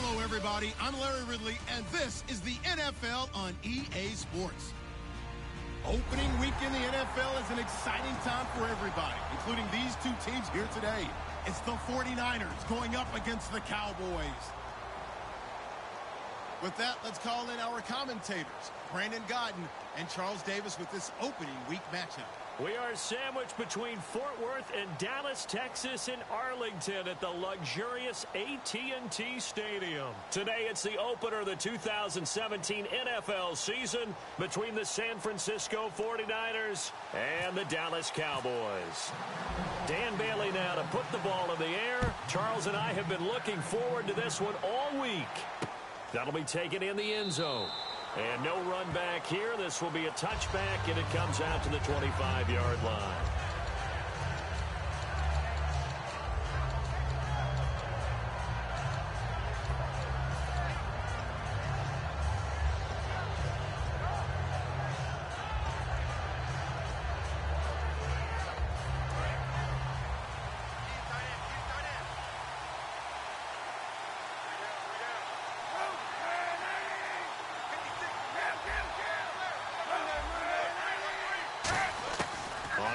Hello, everybody. I'm Larry Ridley, and this is the NFL on EA Sports. Opening week in the NFL is an exciting time for everybody, including these two teams here today. It's the 49ers going up against the Cowboys. With that, let's call in our commentators, Brandon Godden and Charles Davis, with this opening week matchup. We are sandwiched between Fort Worth and Dallas, Texas, and Arlington at the luxurious AT&T Stadium. Today, it's the opener of the 2017 NFL season between the San Francisco 49ers and the Dallas Cowboys. Dan Bailey now to put the ball in the air. Charles and I have been looking forward to this one all week. That'll be taken in the end zone. And no run back here. This will be a touchback, and it comes out to the 25-yard line.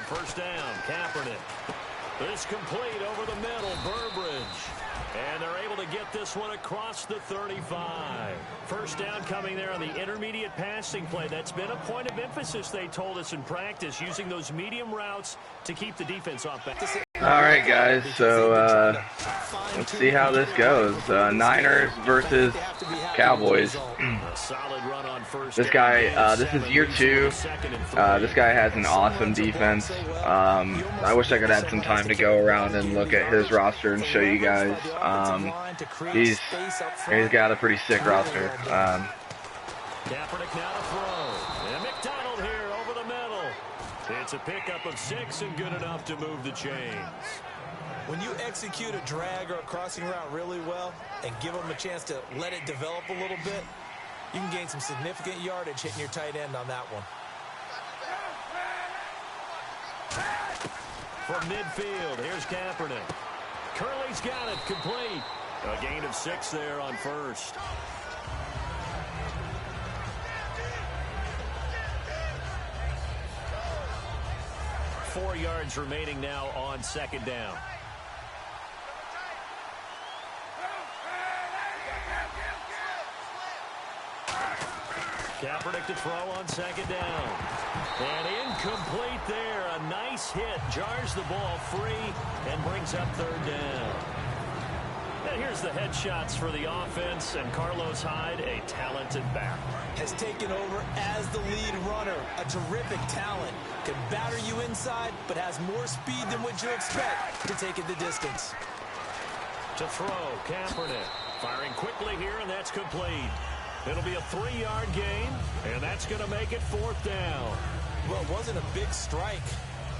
First down, Kaepernick. This complete over the middle, Burbridge. And they're able to get this one across the 35. First down coming there on the intermediate passing play. That's been a point of emphasis, they told us in practice, using those medium routes to keep the defense off balance. All right, guys, so let's see how this goes. Niners versus Cowboys. This guy, this is year 2. This guy has an awesome defense. I wish I could have some time to go around and look at his roster and show you guys. He's got a pretty sick roster. Kaepernick now to throw. And McDonald here over the middle. It's a pickup of 6 and good enough to move the chains. When you execute a drag or a crossing route really well and give them a chance to let it develop a little bit, you can gain some significant yardage hitting your tight end on that one. From midfield, here's Kaepernick. Curley's got it, complete. A gain of 6 there on first. Four yards remaining now on second down. Kaepernick to throw on second down. And incomplete there. A nice hit. Jars the ball free and brings up third down. And here's the headshots for the offense. And Carlos Hyde, a talented back, has taken over as the lead runner. A terrific talent. Can batter you inside, but has more speed than what you expect to take it the distance. To throw, Kaepernick. Firing quickly here, and that's complete. It'll be a 3-yard gain, and that's going to make it fourth down. Well, it wasn't a big strike,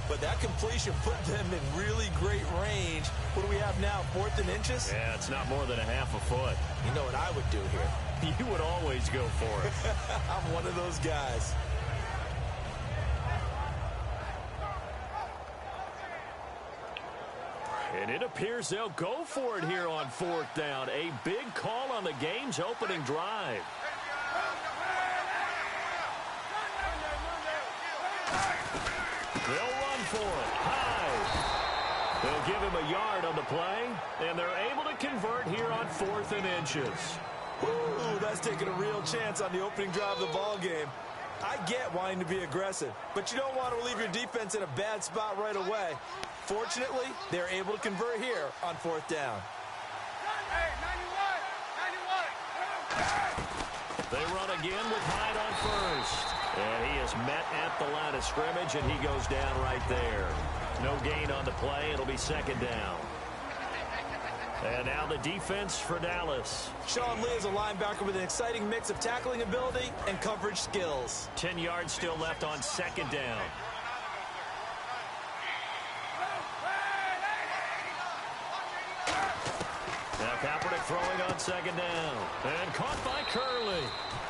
but that completion put them in really great range. What do we have now, 4th and inches? Yeah, it's not more than a half a foot. You know what I would do here? You would always go for it. I'm one of those guys. And it appears they'll go for it here on 4th down. A big call on the game's opening drive. They'll run for it. High. They'll give him a yard on the play, and they're able to convert here on 4th and inches. Ooh, that's taking a real chance on the opening drive of the ball game. I get wanting to be aggressive, but you don't want to leave your defense in a bad spot right away. Fortunately, they're able to convert here on 4th down. They run again with Hyde on first. And he is met at the line of scrimmage, and he goes down right there. No gain on the play. It'll be second down. And now the defense for Dallas. Sean Lee is a linebacker with an exciting mix of tackling ability and coverage skills. 10 yards still left on second down. Now Kaepernick Throwing on second down. And caught by Curley.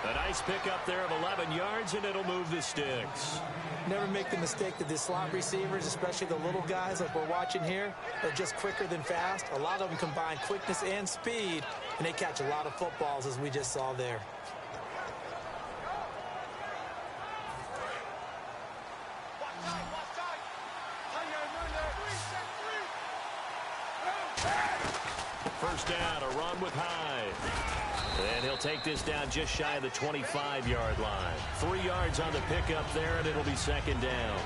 A nice pickup there of 11 yards, and it'll move the sticks. Never make the mistake that the slot receivers, especially the little guys like we're watching here, are just quicker than fast. A lot of them combine quickness and speed, and they catch a lot of footballs, as we just saw there. First down, a run with Hyde. And he'll take this down just shy of the 25-yard line. 3 yards on the pickup there, and it'll be second down.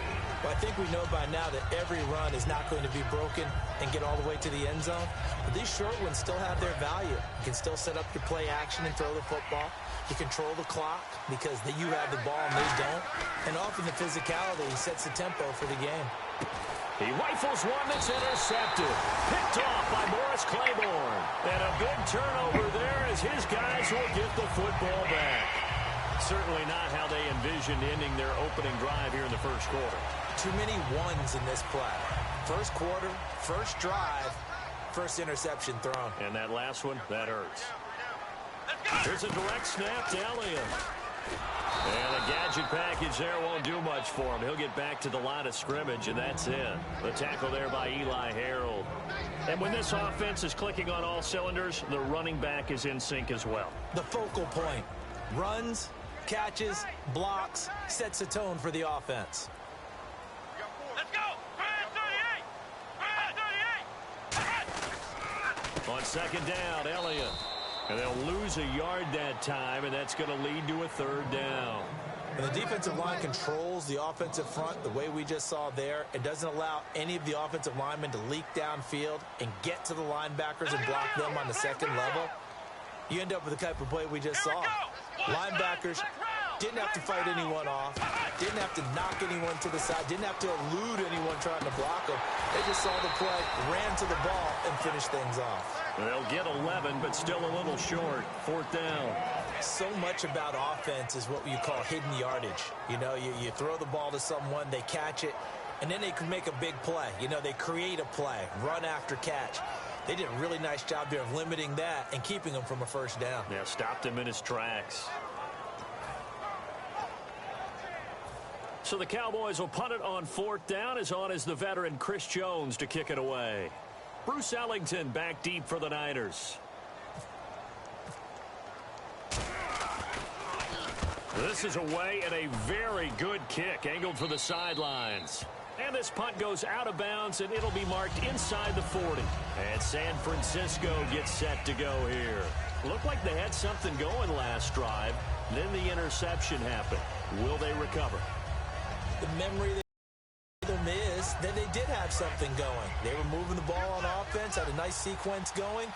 Well, I think we know by now that every run is not going to be broken and get all the way to the end zone. But these short ones still have their value. You can still set up your play action and throw the football. You control the clock because you have the ball and they don't. And often the physicality sets the tempo for the game. He rifles one that's intercepted. Picked off by Morris Claiborne. And a big turnover there as his guys will get the football back. Certainly not how they envisioned ending their opening drive here in the first quarter. Too many ones in this play. First quarter, first drive, first interception thrown. And that last one, that hurts. Here's a direct snap to Elliott. And a gadget package there won't do much for him. He'll get back to the line of scrimmage, and that's it. The tackle there by Eli Harold. And when this offense is clicking on all cylinders, the running back is in sync as well. The focal point. Runs, catches, blocks, sets a tone for the offense. Let's go! 38! On second down, Elliott. And they'll lose a yard that time, and that's going to lead to a third down. And the defensive line controls the offensive front the way we just saw there. It doesn't allow any of the offensive linemen to leak downfield and get to the linebackers and block them on the second level. You end up with the type of play we just saw. Linebackers didn't have to fight anyone off, didn't have to knock anyone to the side, didn't have to elude anyone trying to block them. They just saw the play, ran to the ball, and finished things off. They'll get 11, but still a little short. Fourth down. So much about offense is what you call hidden yardage. You know, you throw the ball to someone, they catch it, and then they can make a big play. You know, they create a play, run after catch. They did a really nice job there of limiting that and keeping him from a first down. Yeah, stopped him in his tracks. So the Cowboys will punt it on fourth down. As on is the veteran Chris Jones to kick it away. Bruce Ellington back deep for the Niners. This is away and a very good kick, angled for the sidelines. And this punt goes out of bounds, and it'll be marked inside the 40. And San Francisco gets set to go here. Looked like they had something going last drive. Then the interception happened. Will they recover? The memory of them is that they did have something going. They were moving the ball on offense, had a nice sequence going.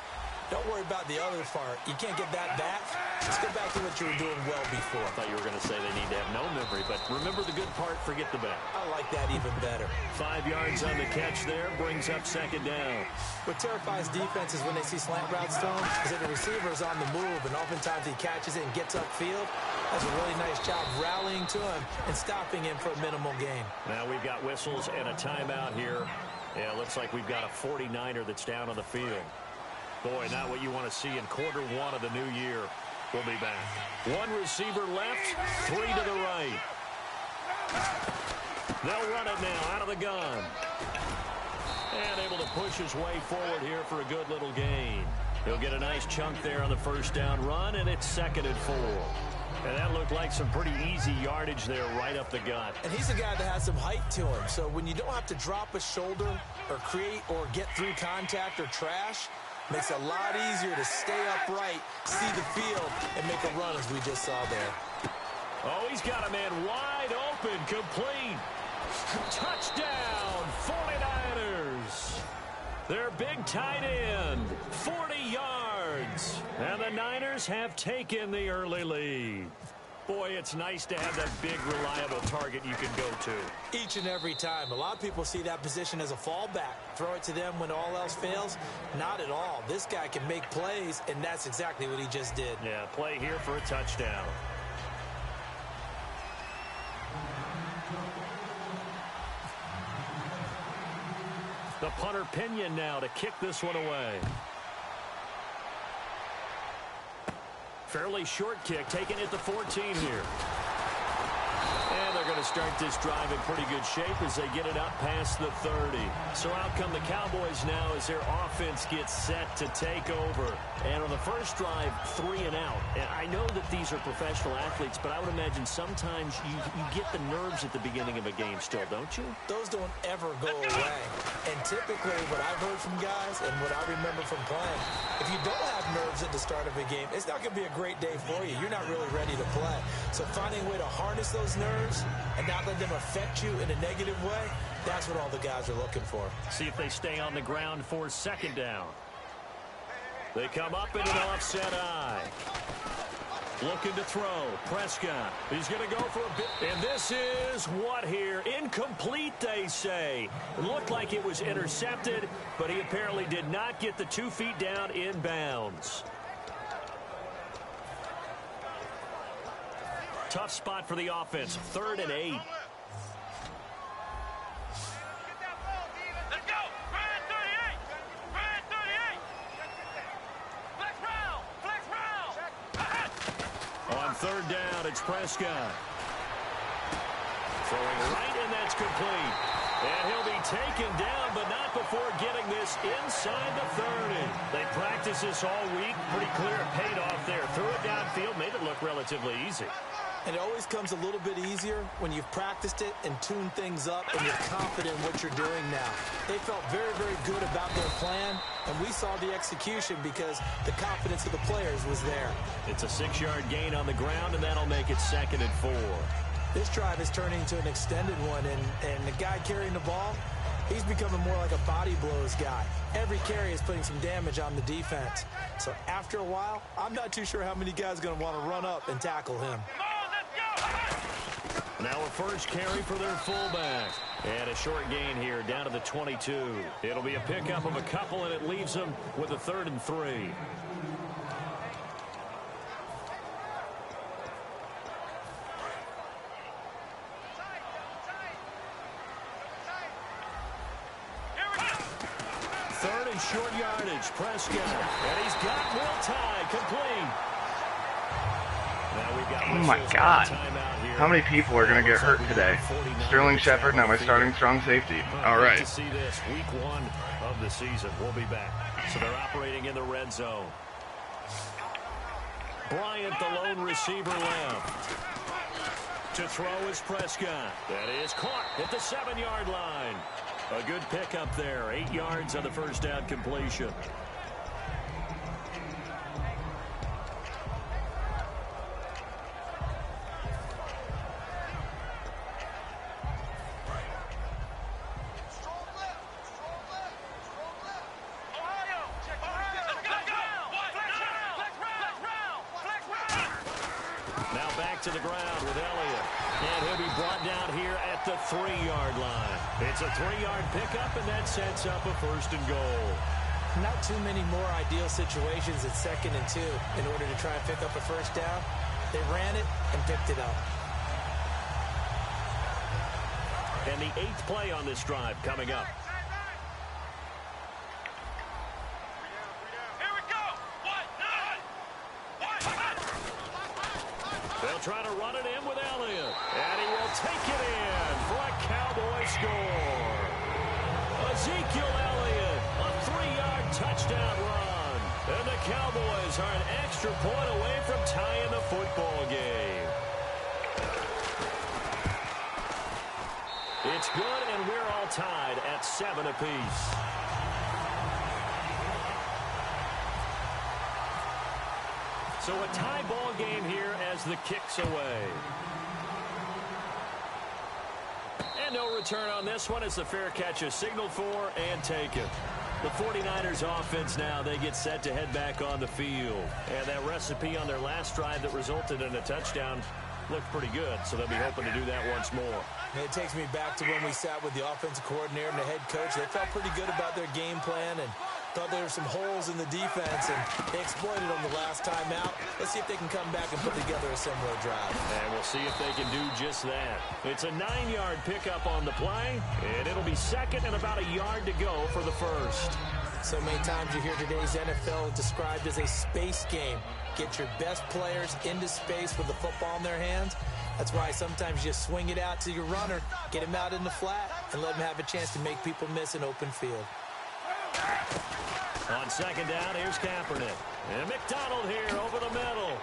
Don't worry about the other part. You can't get that back. Let's go back to what you were doing well before. I thought you were going to say they need to have no memory, but remember the good part, forget the bad. I like that even better. 5 yards on the catch there, brings up second down. What terrifies defenses when they see slant routes thrown is that the receiver is on the move, and oftentimes he catches it and gets upfield. That's a really nice job rallying to him and stopping him for a minimal gain. Now we've got whistles and a timeout here. Yeah, it looks like we've got a 49er that's down on the field. Boy, not what you want to see in quarter one of the new year. We'll be back. One receiver left, 3 to the right. They'll run it now out of the gun. And able to push his way forward here for a good little gain. He'll get a nice chunk there on the first down run, and it's 2nd and 4. And that looked like some pretty easy yardage there right up the gut. And he's a guy that has some height to him. So when you don't have to drop a shoulder or create or get through contact or trash, makes it a lot easier to stay upright, see the field, and make a run as we just saw there. Oh, he's got a man wide open, complete. Touchdown, 49ers. Their big tight end, 40 yards. And the Niners have taken the early lead. Boy, it's nice to have that big, reliable target you can go to. Each and every time. A lot of people see that position as a fallback. Throw it to them when all else fails. Not at all. This guy can make plays, and that's exactly what he just did. Yeah, play here for a touchdown. The punter Pinion now to kick this one away. Fairly short kick, taken at the 14 here. And they're going to start this drive in pretty good shape as they get it up past the 30. So out come the Cowboys now as their offense gets set to take over. And on the first drive, 3 and out. And I know that these are professional athletes, but I would imagine sometimes you get the nerves at the beginning of a game still, don't you? Those don't ever go away. And typically what I've heard from guys and what I remember from playing, if you don't have nerves at the start of a game, it's not going to be a great day for you. You're not really ready to play. So finding a way to harness those nerves and not let them affect you in a negative way, that's what all the guys are looking for. See if they stay on the ground for second down. They come up in an offset eye. Looking to throw. Prescott. He's going to go for a bit. And this is what here? Incomplete, they say. It looked like it was intercepted, but he apparently did not get the 2 feet down in bounds. Tough spot for the offense. 3rd and 8. Let's go. Brian 38. Brian 38. Flex round. Flex round. On 3rd down, it's Prescott. Throwing right, and that's complete. And he'll be taken down, but not before getting this inside the 30. They practiced this all week. Pretty clear it paid off there. Threw it downfield, made it look relatively easy. And it always comes a little bit easier when you've practiced it and tuned things up and you're confident in what you're doing now. They felt very, very good about their plan, and we saw the execution because the confidence of the players was there. It's a 6-yard gain on the ground, and that'll make it 2nd and 4. This drive is turning into an extended one, and the guy carrying the ball, he's becoming more like a body blows guy. Every carry is putting some damage on the defense. So after a while, I'm not too sure how many guys are going to want to run up and tackle him. Now a first carry for their fullback. And a short gain here down to the 22. It'll be a pickup of a couple, and it leaves them with a 3rd and 3. Third and short yardage. Prescott. And he's got Will Tye complete. Now we've got oh my God. How many people are going to get hurt today? Sterling Shepard, now my starting strong safety. All right. To see this week 1 of the season. We'll be back. So they're operating in the red zone. Bryant, the lone receiver, left. To throw is Prescott. That is caught at the 7-yard line. A good pickup there. 8 yards on the first down completion. To the ground with Elliott. And he'll be brought down here at the 3-yard line. It's a 3-yard pickup, and that sets up a 1st and goal. Not too many more ideal situations at 2nd and 2 in order to try and pick up a first down. They ran it and picked it up. And the 8th play on this drive coming up. They'll try to run it in with Elliott. And he will take it in for a Cowboy score. Ezekiel Elliott, a 3-yard touchdown run. And the Cowboys are an extra point away from tying the football game. It's good, and we're all tied at 7 apiece. So a tie ball game here as the kick's away. And no return on this one as the fair catch is signaled for and taken. The 49ers offense now, they get set to head back on the field. And that recipe on their last drive that resulted in a touchdown looked pretty good, so they'll be hoping to do that once more. And it takes me back to when we sat with the offensive coordinator and the head coach. They felt pretty good about their game plan and thought there were some holes in the defense, and they exploited them the last time out. Let's see if they can come back and put together a similar drive. And we'll see if they can do just that. It's a 9-yard pickup on the play, and it'll be 2nd and about a yard to go for the 1st. So many times you hear today's NFL described as a space game. Get your best players into space with the football in their hands. That's why sometimes you just swing it out to your runner, get him out in the flat, and let him have a chance to make people miss an open field. On second down, here's Kaepernick. And McDonald here over the middle.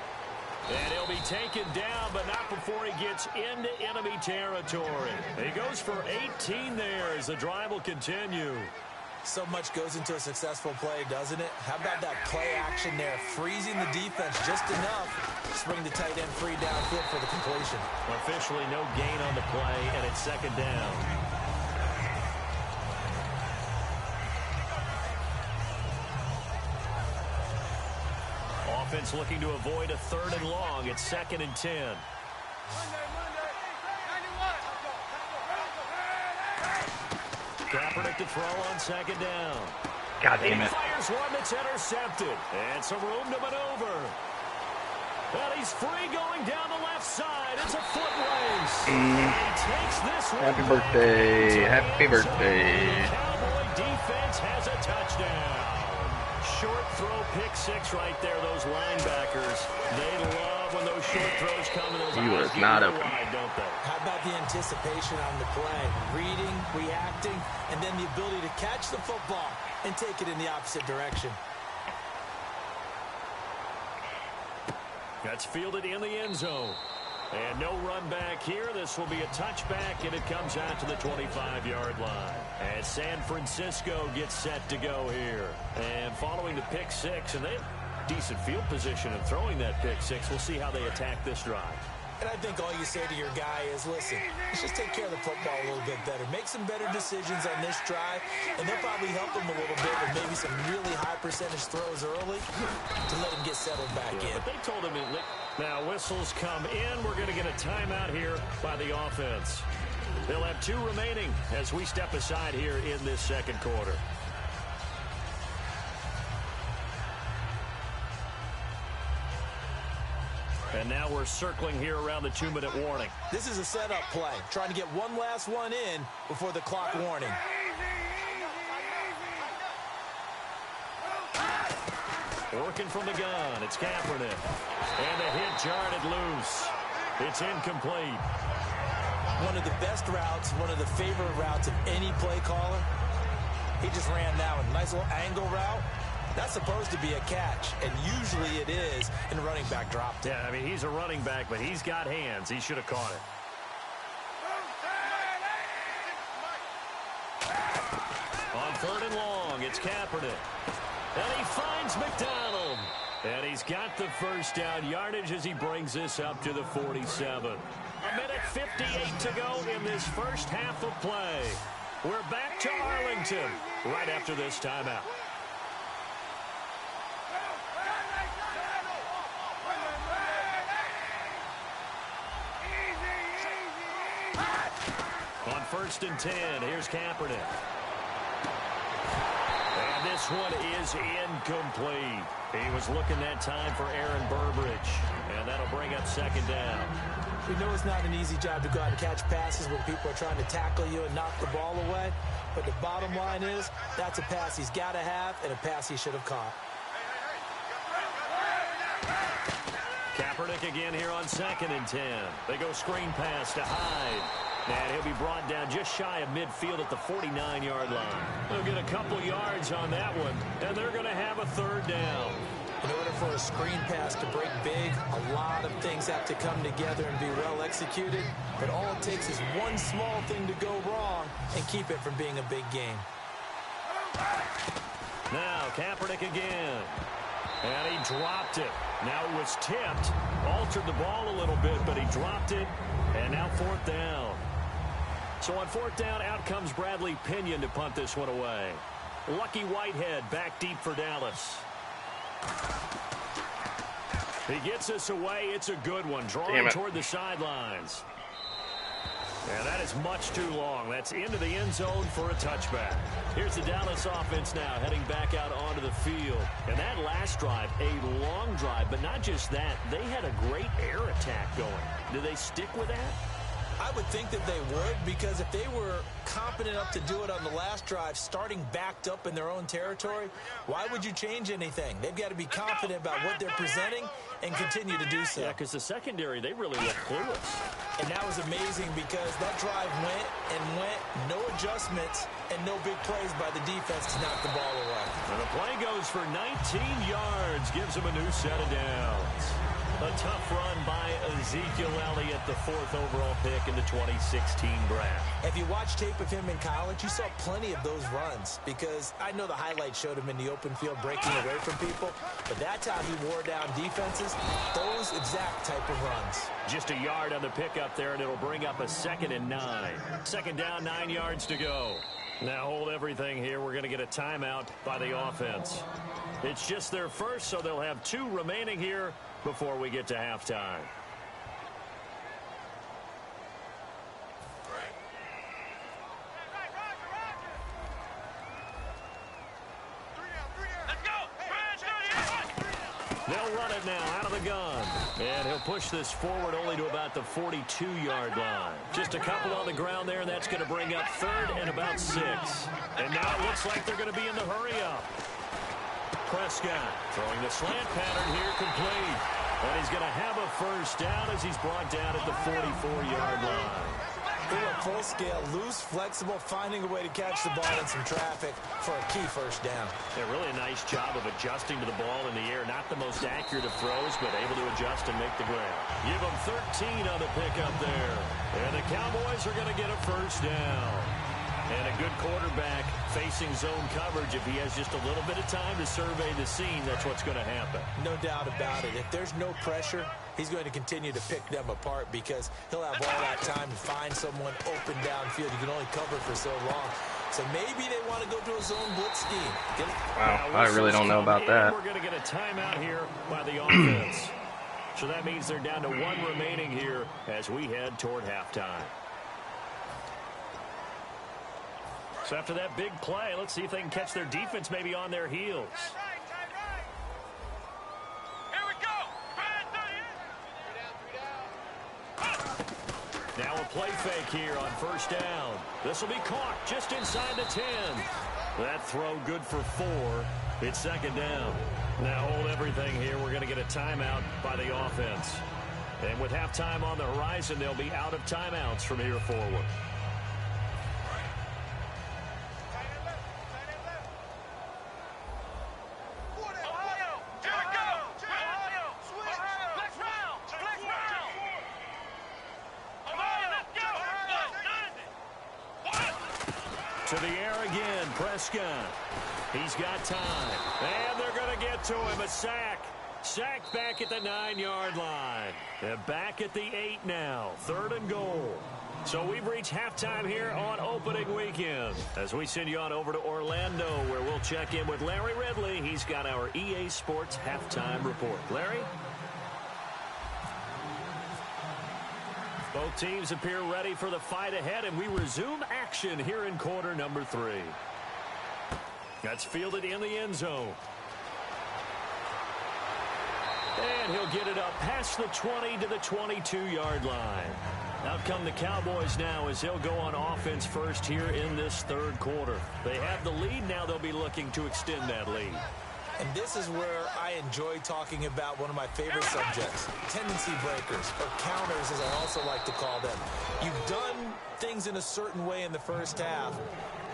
And he'll be taken down, but not before he gets into enemy territory. He goes for 18 there as the drive will continue. So much goes into a successful play, doesn't it? How about that play action there, freezing the defense just enough to bring the tight end free downfield for the completion. Officially no gain on the play, and it's second down. Offense looking to avoid a 3rd and long. It's 2nd and 10. Kaepernick to throw on second down. God damn it. He fires one that's intercepted. And some room to maneuver. And he's free going down the left side. It's a foot race. He takes this one. Happy birthday. Happy birthday. The Cowboy defense has a touchdown. Short throw, pick six right there. Those linebackers, they love when those short throws come. And those He was not open. wide, don't they? How about the anticipation on the play? Reading, reacting, and then the ability to catch the football and take it in the opposite direction. That's fielded in the end zone. And no run back here. This will be a touchback, and it comes out to the 25-yard line. And San Francisco gets set to go here. And following the pick six, and they have decent field position in throwing that pick six. We'll see how they attack this drive. And I think all you say to your guy is, listen, let's just take care of the football a little bit better. Make some better decisions on this drive, and they'll probably help him a little bit with maybe some really high percentage throws early to let him get settled back in. But they told him now whistles come in. We're going to get a timeout here by the offense. They'll have 2 remaining as we step aside here in this second quarter. And now we're circling here around the 2-minute warning. This is a setup play, trying to get one last one in before the clock warning. Working from the gun, it's Kaepernick. And the hit jarred it loose. It's incomplete. One of the best routes, one of the favorite routes of any play caller. He just ran that one. Nice little angle route. That's supposed to be a catch, and usually it is, and the running back dropped it. Yeah, I mean, he's a running back, but he's got hands. He should have caught it. On 3rd and long, it's Kaepernick. And he finds McDonald. And he's got the first down yardage as he brings this up to the 47. 1:58 to go in this first half of play. We're back to Arlington right after this timeout. On 1st and 10, here's Kaepernick. And this one is incomplete. He was looking that time for Aaron Burbridge. And that'll bring up 2nd down. We know it's not an easy job to go out and catch passes when people are trying to tackle you and knock the ball away. But the bottom line is, that's a pass he's got to have and a pass he should have caught. Kaepernick again here on 2nd and 10. They go screen pass to Hyde. And he'll be brought down just shy of midfield at the 49-yard line. They'll get a couple yards on that one, and they're going to have a 3rd down. In order for a screen pass to break big, a lot of things have to come together and be well executed. But all it takes is one small thing to go wrong and keep it from being a big game. Now Kaepernick again. And he dropped it. Now it was tipped. Altered the ball a little bit, but he dropped it. And now 4th down. So on 4th down, out comes Bradley Pinion to punt this one away. Lucky Whitehead back deep for Dallas. He gets us away. It's a good one. Drawing toward the sidelines. And that is much too long. That's into the end zone for a touchback. Here's the Dallas offense now heading back out onto the field. And that last drive, a long drive, but not just that. They had a great air attack going. Do they stick with that? I I would think that they would, because if they were competent enough to do it on the last drive, starting backed up in their own territory, why would you change anything? They've got to be confident about what they're presenting and continue to do so. Yeah, because the secondary, they really look clueless. And that was amazing because that drive went and went, no adjustments, and no big plays by the defense to knock the ball away. And the play goes for 19 yards, gives him a new set of downs. A tough run by Ezekiel Elliott, the 4th overall pick in the 2016 draft. If you watch tape of him in college, you saw plenty of those runs, because I know the highlights showed him in the open field breaking away from people, but that's how he wore down defenses, those exact type of runs. Just a yard on the pickup there, and it'll bring up a 2nd and 9. 2nd down, 9 yards to go. Now hold everything here. We're going to get a timeout by the offense. It's just their first, so they'll have 2 remaining here before we get to halftime. They'll run it now out of the gun. And he'll push this forward only to about the 42-yard line. Just a couple on the ground there, and that's going to bring up 3rd and about 6. And now it looks like they're going to be in the hurry-up. Prescott throwing the slant pattern here, complete. And he's going to have a first down as he's brought down at the 44-yard line. They were full scale, loose, flexible, finding a way to catch the ball in some traffic for a key first down. Yeah, really a nice job of adjusting to the ball in the air. Not the most accurate of throws, but able to adjust and make the grab. Give them 13 on the pickup there. And the Cowboys are going to get a first down. And a good quarterback facing zone coverage. If he has just a little bit of time to survey the scene, that's what's going to happen. No doubt about it. If there's no pressure, he's going to continue to pick them apart, because he'll have all that time to find someone open downfield. You can only cover for so long. So maybe they want to go to a zone blitz scheme. Wow, I really don't know about that. We're going to get a timeout here by the offense. So that means they're down to 1 remaining here as we head toward halftime. So after that big play, let's see if they can catch their defense maybe on their heels. Here we go. Now a play fake here on first down. This will be caught just inside the 10. That throw good for 4. It's 2nd down. Now hold everything here. We're going to get a timeout by the offense. And with halftime on the horizon, they'll be out of timeouts from here forward. To the air again, Prescott. He's got time. And they're going to get to him. A sack. Sacked back at the 9-yard line. And back at the 8 now. 3rd and goal. So we've reached halftime here on opening weekend. As we send you on over to Orlando, where we'll check in with Larry Ridley. He's got our EA Sports halftime report. Larry? Both teams appear ready for the fight ahead, and we resume action here in quarter number 3. That's fielded in the end zone. And he'll get it up past the 20 to the 22-yard line. Out come the Cowboys now as they'll go on offense first here in this 3rd quarter. They have the lead. Now they'll be looking to extend that lead. And this is where I enjoy talking about one of my favorite subjects, tendency breakers, or counters as I also like to call them. You've done things in a certain way in the first half,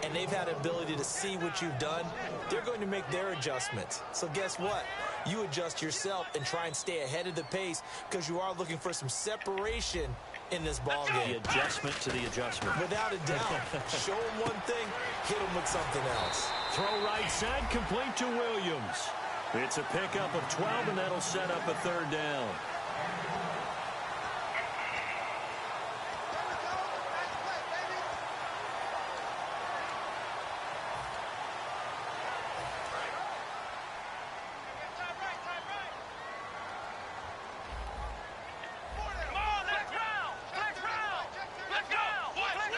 and they've had the ability to see what you've done. They're going to make their adjustments. So guess what? You adjust yourself and try and stay ahead of the pace, because you are looking for some separation in this ball game. The adjustment to the adjustment. Without a doubt. Show them one thing, hit them with something else. Throw right side, complete to Williams. It's a pickup of 12, and that'll set up a 3rd down.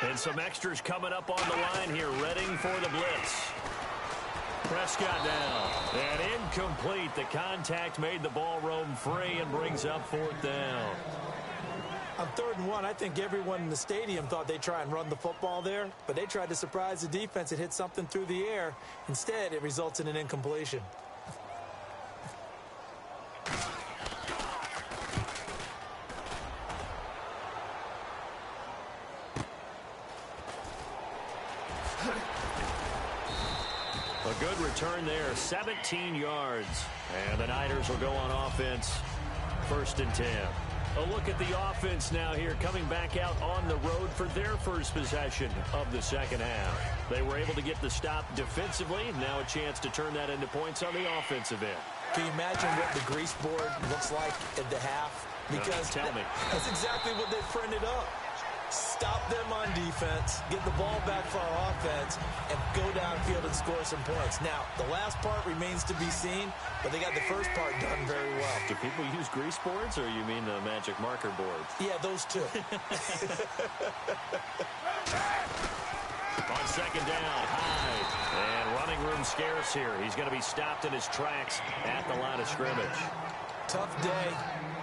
And some extras coming up on the line here, ready for the blitz. Prescott down. And incomplete. The contact made the ball roam free and brings up 4th down. On 3rd and 1, I think everyone in the stadium thought they'd try and run the football there, but they tried to surprise the defense and hit something through the air. Instead, it results in an incompletion. A good return there, 17 yards. And the Niners will go on offense, 1st and 10. A look at the offense now here, coming back out on the road for their first possession of the second half. They were able to get the stop defensively. Now a chance to turn that into points on the offensive end. Can you imagine what the grease board looks like at the half? Because tell me. That's exactly what they printed up. Stop them on defense, get the ball back for our offense, and go downfield and score some points. Now, the last part remains to be seen, but they got the first part done very well. Do people use grease boards, or you mean the magic marker boards? Yeah, those two. On 2nd down, Hyde. And running room scarce here. He's going to be stopped in his tracks at the line of scrimmage. Tough day,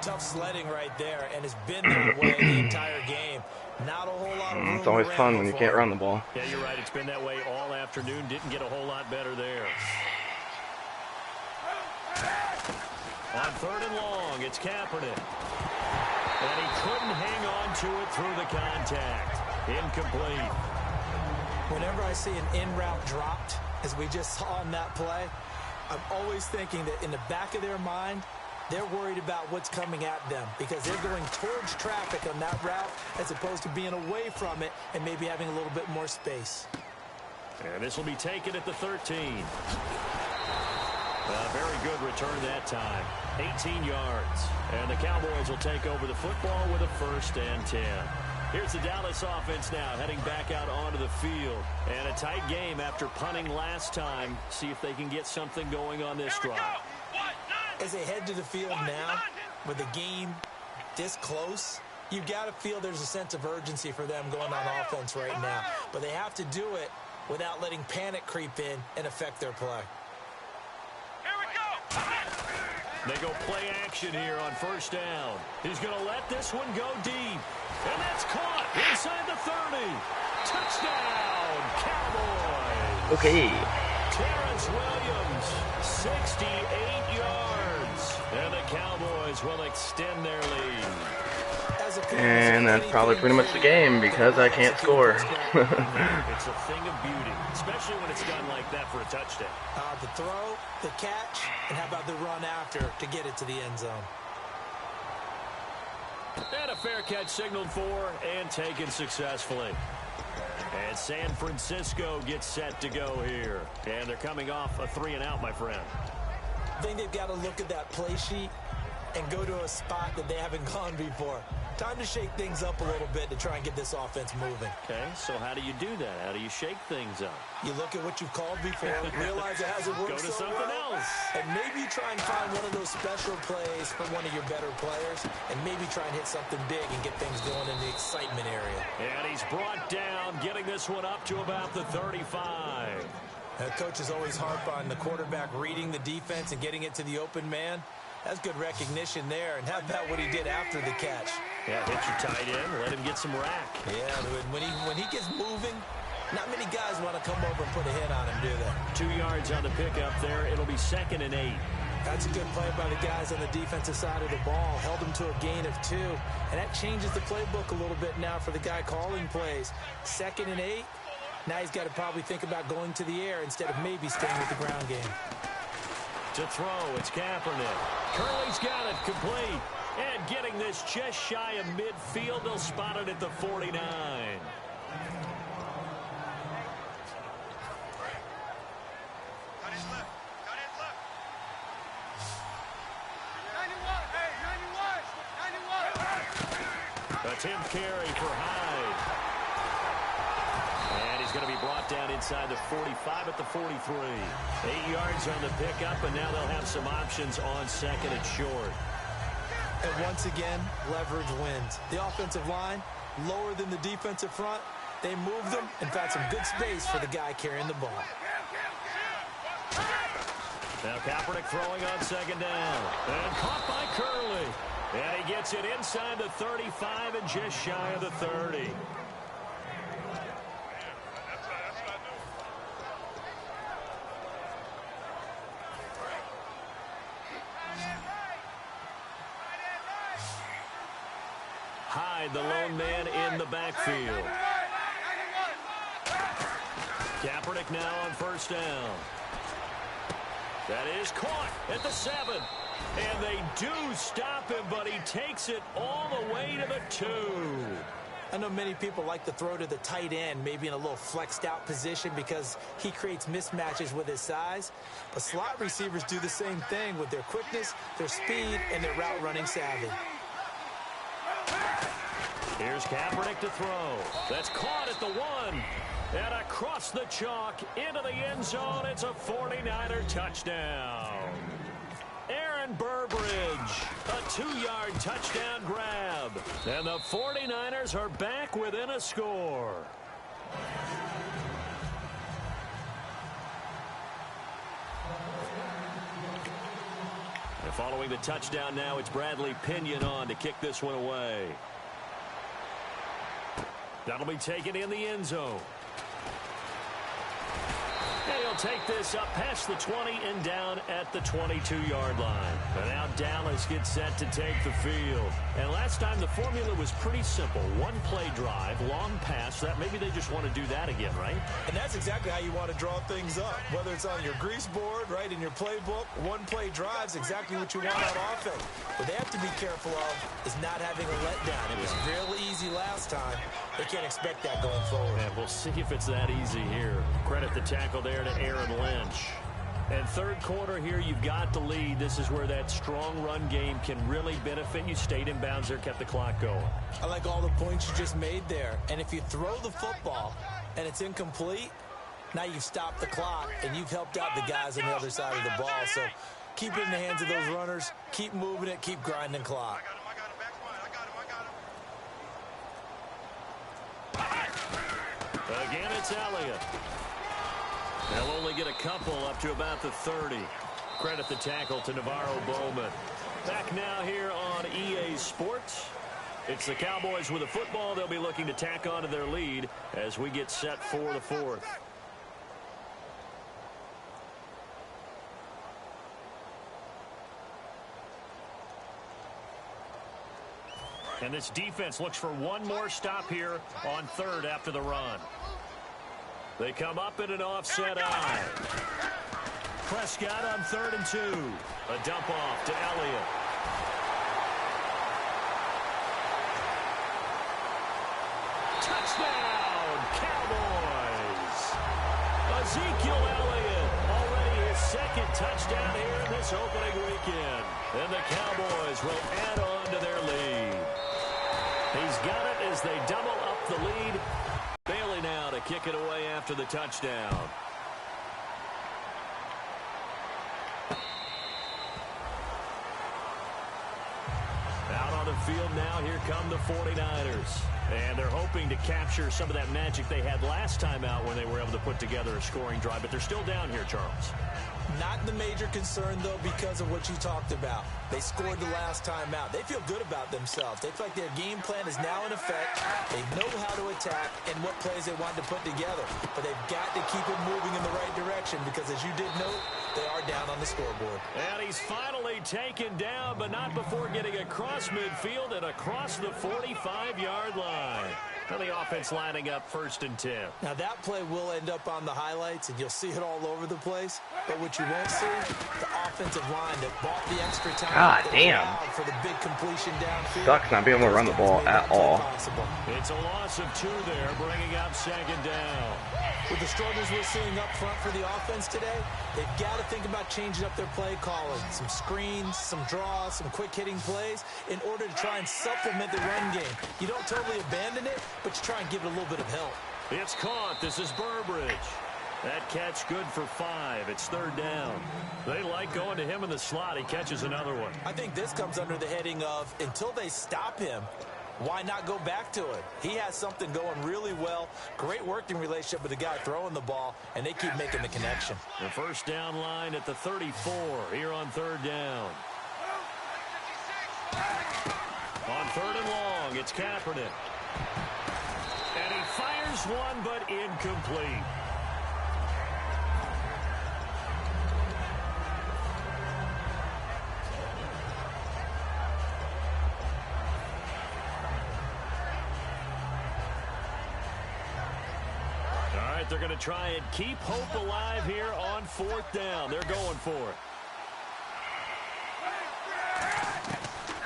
tough sledding right there, and it's been that way the entire game. Not a whole lot of room. It's always fun when you can't run the ball. Yeah, you're right. It's been that way all afternoon. Didn't get a whole lot better there. On 3rd and long, it's Kaepernick. And he couldn't hang on to it through the contact. Incomplete. Whenever I see an in-route dropped, as we just saw in that play, I'm always thinking that in the back of their mind, they're worried about what's coming at them because they're going towards traffic on that route as opposed to being away from it and maybe having a little bit more space. And this will be taken at the 13. A very good return that time. 18 yards. And the Cowboys will take over the football with a 1st and 10. Here's the Dallas offense now heading back out onto the field. And a tight game after punting last time. See if they can get something going on this drive. As they head to the field now, with the game this close, you've got to feel there's a sense of urgency for them going on offense right now. But they have to do it without letting panic creep in and affect their play. Here we go. They go play action here on 1st down. He's going to let this one go deep. And that's caught inside the 30. Touchdown, Cowboys. Okay. Terrence Williams, 68 yards. And the Cowboys will extend their lead. And that's probably pretty much the game because I can't score. It's a thing of beauty, especially when it's done like that for a touchdown. The throw, the catch, and how about the run after to get it to the end zone? And a fair catch signaled for and taken successfully. And San Francisco gets set to go here. And they're coming off a 3-and-out, my friend. I think they've got to look at that play sheet and go to a spot that they haven't gone before. Time to shake things up a little bit to try and get this offense moving. Okay, so how do you do that? How do you shake things up? You look at what you've called before, realize it hasn't worked Go to so something well, else. and maybe try and find one of those special plays from one of your better players, and maybe try and hit something big and get things going in the excitement area. And he's brought down, getting this one up to about the 35. Coaches always harp on the quarterback reading the defense and getting it to the open man. That's good recognition there. And how about what he did after the catch? Yeah, hit your tight end, let him get some rack. Yeah, when he gets moving, not many guys want to come over and put a hit on him, do they? 2 yards on the pickup there. It'll be 2nd and 8. That's a good play by the guys on the defensive side of the ball. Held him to a gain of 2. And that changes the playbook a little bit now for the guy calling plays. 2nd and 8. Now he's got to probably think about going to the air instead of maybe staying with the ground game. To throw, it's Kaepernick. Curley's got it complete. And getting this just shy of midfield, they'll spot it at the 49. Got his left. Got his left. 91. Hey, 91. 91. Attempt carry for Hyde. And he's going to be brought down inside the 45 at the 43. 8 yards on the pickup, and now they'll have some options on 2nd and short. And once again, leverage wins. The offensive line, lower than the defensive front. They moved them and found some good space for the guy carrying the ball. Now Kaepernick throwing on 2nd down. And caught by Curley. And he gets it inside the 35 and just shy of the 30. Hyde, the lone man in the backfield. Kaepernick now on first down. That is caught at the 7. And they do stop him, but he takes it all the way to the 2. I know many people like to throw to the tight end, maybe in a little flexed out position because he creates mismatches with his size. But slot receivers do the same thing with their quickness, their speed, and their route running savvy. Here's Kaepernick to throw. That's caught at the 1. And across the chalk into the end zone. It's a 49er touchdown. Aaron Burbridge, a 2-yard touchdown grab. And the 49ers are back within a score. And following the touchdown now, it's Bradley Pinion on to kick this one away. That'll be taken in the end zone. And he'll take this up past the 20 and down at the 22-yard line. And now Dallas gets set to take the field. And last time the formula was pretty simple. One-play drive, long pass. That maybe they just want to do that again, right? And that's exactly how you want to draw things up. Whether it's on your grease board, right, in your playbook, one-play drive's exactly what you want on offense. What they have to be careful of is not having a letdown. It was real easy last time. They can't expect that going forward. And we'll see if it's that easy here. Credit the tackle there to Aaron Lynch. And third quarter here, you've got the lead. This is where that strong run game can really benefit you. Stayed in bounds there, kept the clock going. I like all the points you just made there. And if you throw the football and it's incomplete, now you've stopped the clock and you've helped out the guys on the other side of the ball. So keep it in the hands of those runners. Keep moving it. Keep grinding clock. Again, it's Elliott. They'll only get a couple up to about the 30. Credit the tackle to Navarro Bowman. Back now here on EA Sports. It's the Cowboys with a football. They'll be looking to tack on to their lead as we get set for the 4th. And this defense looks for one more stop here on 3rd after the run. They come up in an offset eye. Prescott on 3rd and 2. A dump off to Elliott. Touchdown, Cowboys. Ezekiel Elliott, already his 2nd touchdown here in this opening weekend. And the Cowboys will add on to their lead. He's got it as they double up the lead. Bailey now to kick it away after the touchdown. Out on the field now, here come the 49ers. And they're hoping to capture some of that magic they had last time out when they were able to put together a scoring drive. But they're still down here, Charles. Not the major concern, though, because of what you talked about. They scored the last time out. They feel good about themselves. They feel like their game plan is now in effect. They know how to attack and what plays they want to put together. But they've got to keep it moving in the right direction because, as you did note, they are down on the scoreboard. And he's finally taken down, but not before getting across midfield and across the 45-yard line. And the offense lining up 1st and 10. Now, that play will end up on the highlights, and you'll see it all over the place. But what you won't see, the offensive line that bought the extra time. God damn. For the big completion downfield. Sucks not being able to run the ball at all. It's a loss of 2 there, bringing up 2nd down. With the struggles we're seeing up front for the offense today, they've got to think about changing up their play calling. Some screens, some draws, some quick-hitting plays in order to try and supplement the run game. You don't totally abandon it, but you try and give it a little bit of help. It's caught. This is Burbridge. That catch good for 5. It's 3rd down. They like going to him in the slot. He catches another one. I think this comes under the heading of until they stop him, why not go back to it? He has something going really well. Great working relationship with the guy throwing the ball, and they keep making the connection. The first down line at the 34 here on 3rd down. It's Kaepernick. And he fires one, but incomplete. All right, they're going to try and keep hope alive here on 4th down. They're going for it.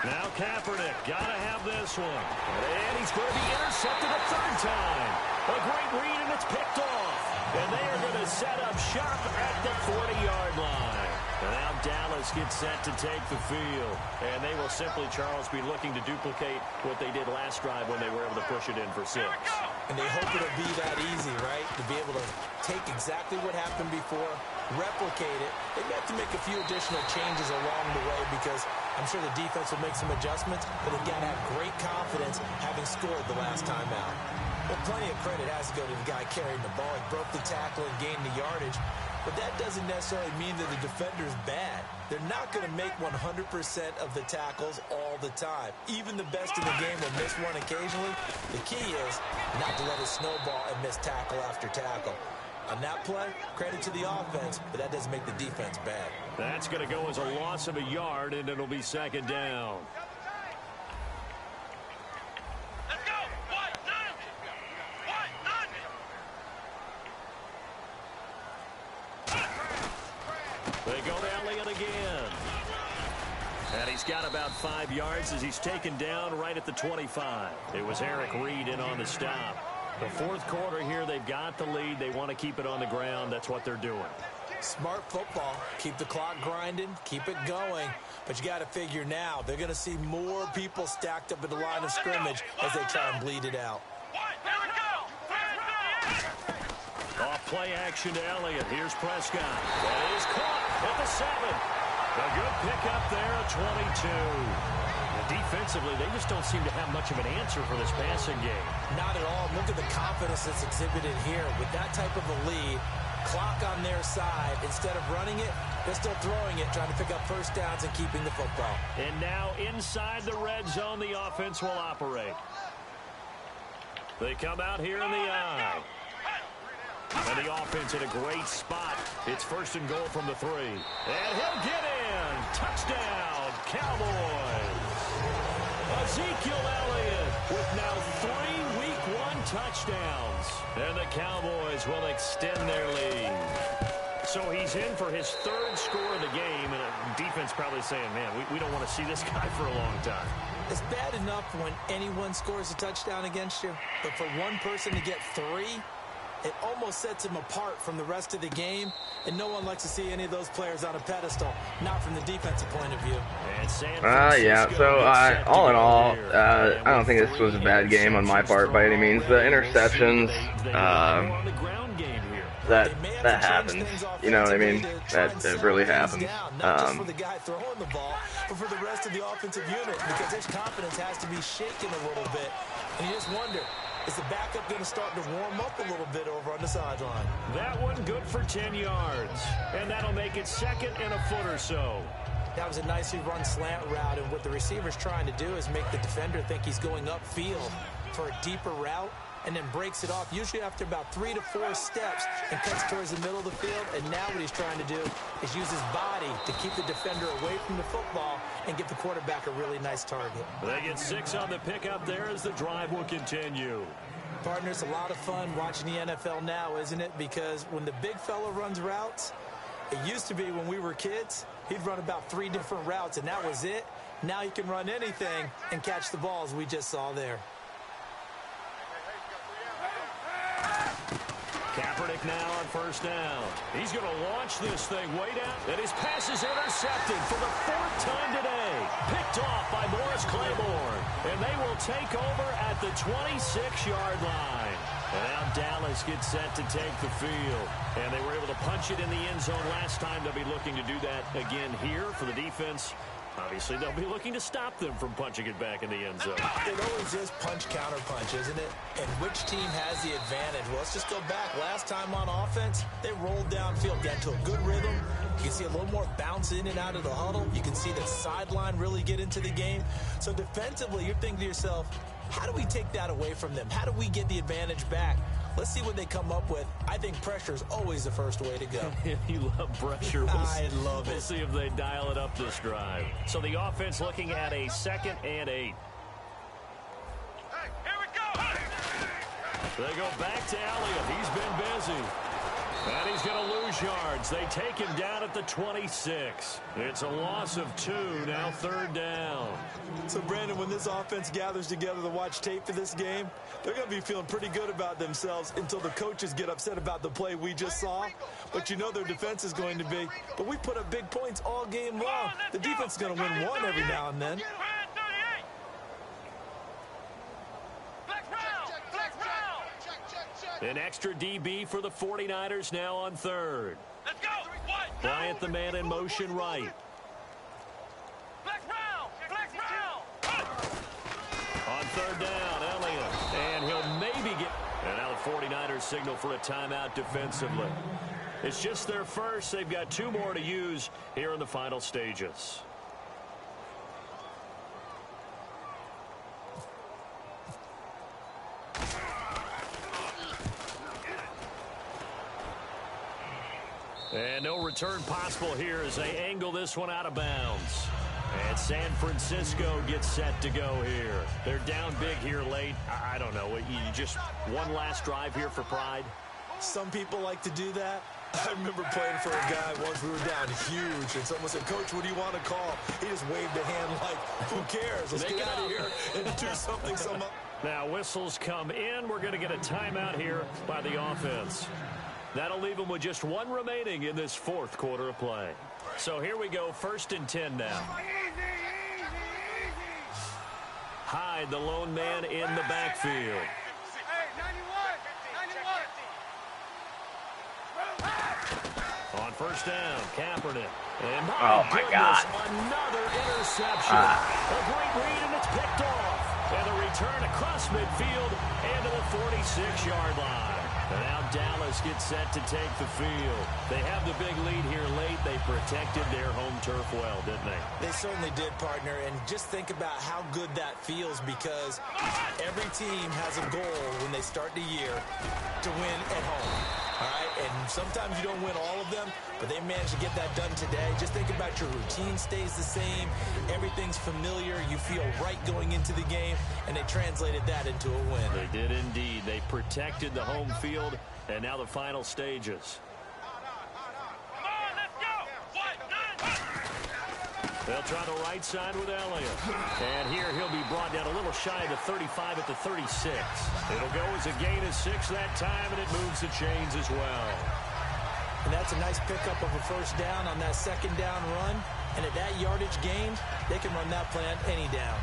Now Kaepernick, got to have this one. And he's going to be intercepted a 3rd time. A great read, and it's picked off. And they are going to set up shop at the 40-yard line. And now Dallas gets set to take the field. And they will simply, Charles, be looking to duplicate what they did last drive when they were able to push it in for 6. And they hope it'll be that easy, right? To be able to take exactly what happened before, replicate it. They have to make a few additional changes along the way because I'm sure the defense will make some adjustments, but they've got to have great confidence having scored the last time out. Well, plenty of credit has to go to the guy carrying the ball. He broke the tackle and gained the yardage, but that doesn't necessarily mean that the defender's bad. They're not going to make 100% of the tackles all the time. Even the best in the game will miss one occasionally. The key is not to let it snowball and miss tackle after tackle. On that play, credit to the offense, but that doesn't make the defense bad. That's going to go as a loss of a yard, and it'll be 2nd down. Let's go. White, none. White, none. They go to Elliott again. And he's got about 5 yards as he's taken down right at the 25. It was Eric Reed in on the stop. The 4th quarter here, they've got the lead. They want to keep it on the ground. That's what they're doing. Smart football. Keep the clock grinding. Keep it going. But you got to figure now, they're going to see more people stacked up at the line of scrimmage as they try and bleed it out. Off play action to Elliott. Here's Prescott. That is caught at the 7. A good pickup there at 22. Defensively, they just don't seem to have much of an answer for this passing game. Not at all. Look at the confidence that's exhibited here. With that type of a lead, clock on their side, instead of running it, they're still throwing it, trying to pick up 1st downs and keeping the football. And now inside the red zone, the offense will operate. They come out here in the eye. And the offense in a great spot. It's 1st and goal from the 3. And he'll get in. Touchdown, Cowboys. Ezekiel Elliott with now 3 Week 1 touchdowns. And the Cowboys will extend their lead. So he's in for his 3rd score of the game, and the defense probably saying, man, we don't want to see this guy for a long time. It's bad enough when anyone scores a touchdown against you, but for one person to get 3, it almost sets him apart from the rest of the game, and no one likes to see any of those players on a pedestal, not from the defensive point of view. Yeah, so all in all, I don't think this was a bad game on my part by any means. The interceptions, that happens. You know what I mean? That really happens. Not just for the guy throwing the ball, but for the rest of the offensive unit, because his confidence has to be shaken a little bit. And you just wonder, is the backup going to start to warm up a little bit over on the sideline? That one good for 10 yards. And that'll make it 2nd and a foot or so. That was a nicely run slant route, and what the receiver's trying to do is make the defender think he's going upfield for a deeper route, and then breaks it off, usually after about 3 to 4 steps, and cuts towards the middle of the field. And now what he's trying to do is use his body to keep the defender away from the football and give the quarterback a really nice target. They get 6 on the pickup there as the drive will continue. Partner, it's a lot of fun watching the NFL now, isn't it? Because when the big fella runs routes, it used to be when we were kids, he'd run about 3 different routes, and that was it. Now he can run anything and catch the balls we just saw there. Kaepernick now on 1st down. He's going to launch this thing way down, and his pass is intercepted for the 4th time today. Picked off by Morris Claiborne, and they will take over at the 26-yard line. And now Dallas gets set to take the field, and they were able to punch it in the end zone last time. They'll be looking to do that again here for the defense. Obviously, they'll be looking to stop them from punching it back in the end zone. It always is punch, counter punch, isn't it? And which team has the advantage? Well, let's just go back. Last time on offense, they rolled downfield, got into a good rhythm. You can see a little more bounce in and out of the huddle. You can see the sideline really get into the game. So defensively, you're thinking to yourself, How do we take that away from them? How do we get the advantage back? Let's see what they come up with. I think pressure is always the first way to go. You love pressure. I love it. We'll see if they dial it up this drive. So the offense looking at a 2nd and 8. Hey, here we go. They go back to Elliott. He's been busy. And he's going to lose yards. They take him down at the 26. It's a loss of 2, now 3rd down. So, Brandon, when this offense gathers together to watch tape for this game, they're going to be feeling pretty good about themselves until the coaches get upset about the play we just saw. But you know their defense is going to be. But we put up big points all game long. The defense is going to win one every now and then. An extra DB for the 49ers now on 3rd. Let's go. Bryant, the man in motion right. Flex round. Flex round. On 3rd down, Elliott. And he'll maybe get... And now the 49ers signal for a timeout defensively. It's just their first. They've got 2 more to use here in the final stages. And no return possible here as they angle this one out of bounds. And San Francisco gets set to go here. They're down big here late. I don't know. You just one last drive here for pride? Some people like to do that. I remember playing for a guy once we were down huge, and someone said, "Coach, what do you want to call?" He just waved a hand like, "Who cares? Let's get out of here and do something." Now whistles come in. We're going to get a timeout here by the offense. That'll leave them with just 1 remaining in this 4th quarter of play. So here we go, 1st and 10 now. Hyde, the lone man in the backfield. On 1st down, Kaepernick. And my God. Another interception. A great read, and it's picked off. And a return across midfield and to the 46-yard line. And now Dallas gets set to take the field. They have the big lead here late. They protected their home turf well, didn't they? They certainly did, partner. And just think about how good that feels, because every team has a goal when they start the year to win at home. All right, and sometimes you don't win all of them, but they managed to get that done today. Just think about your routine stays the same. Everything's familiar. You feel right going into the game, and they translated that into a win. They did indeed. They protected the home field, and now the final stages. They'll try the right side with Elliott. And here he'll be brought down a little shy of the 35 at the 36. It'll go as a gain of 6 that time, and it moves the chains as well. And that's a nice pickup of a 1st down on that 2nd down run. And at that yardage gain, they can run that play on any down.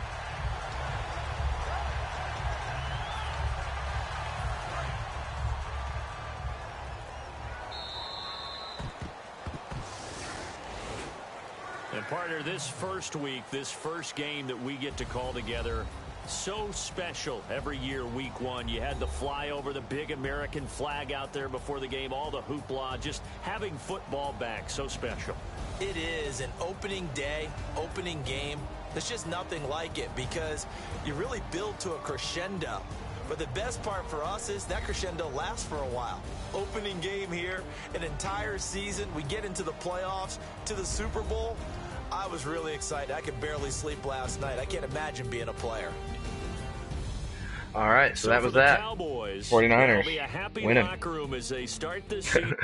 And partner, this first week, this first game that we get to call together, so special every year, week 1. You had the flyover, the big American flag out there before the game, all the hoopla, just having football back, so special. It is an opening day, opening game. There's just nothing like it, because you really build to a crescendo. But the best part for us is that crescendo lasts for a while. Opening game here, an entire season. We get into the playoffs, to the Super Bowl. I was really excited. I could barely sleep last night. I can't imagine being a player. All right, so that was the that. Cowboys, 49ers be a happy winning. locker room as they start this season.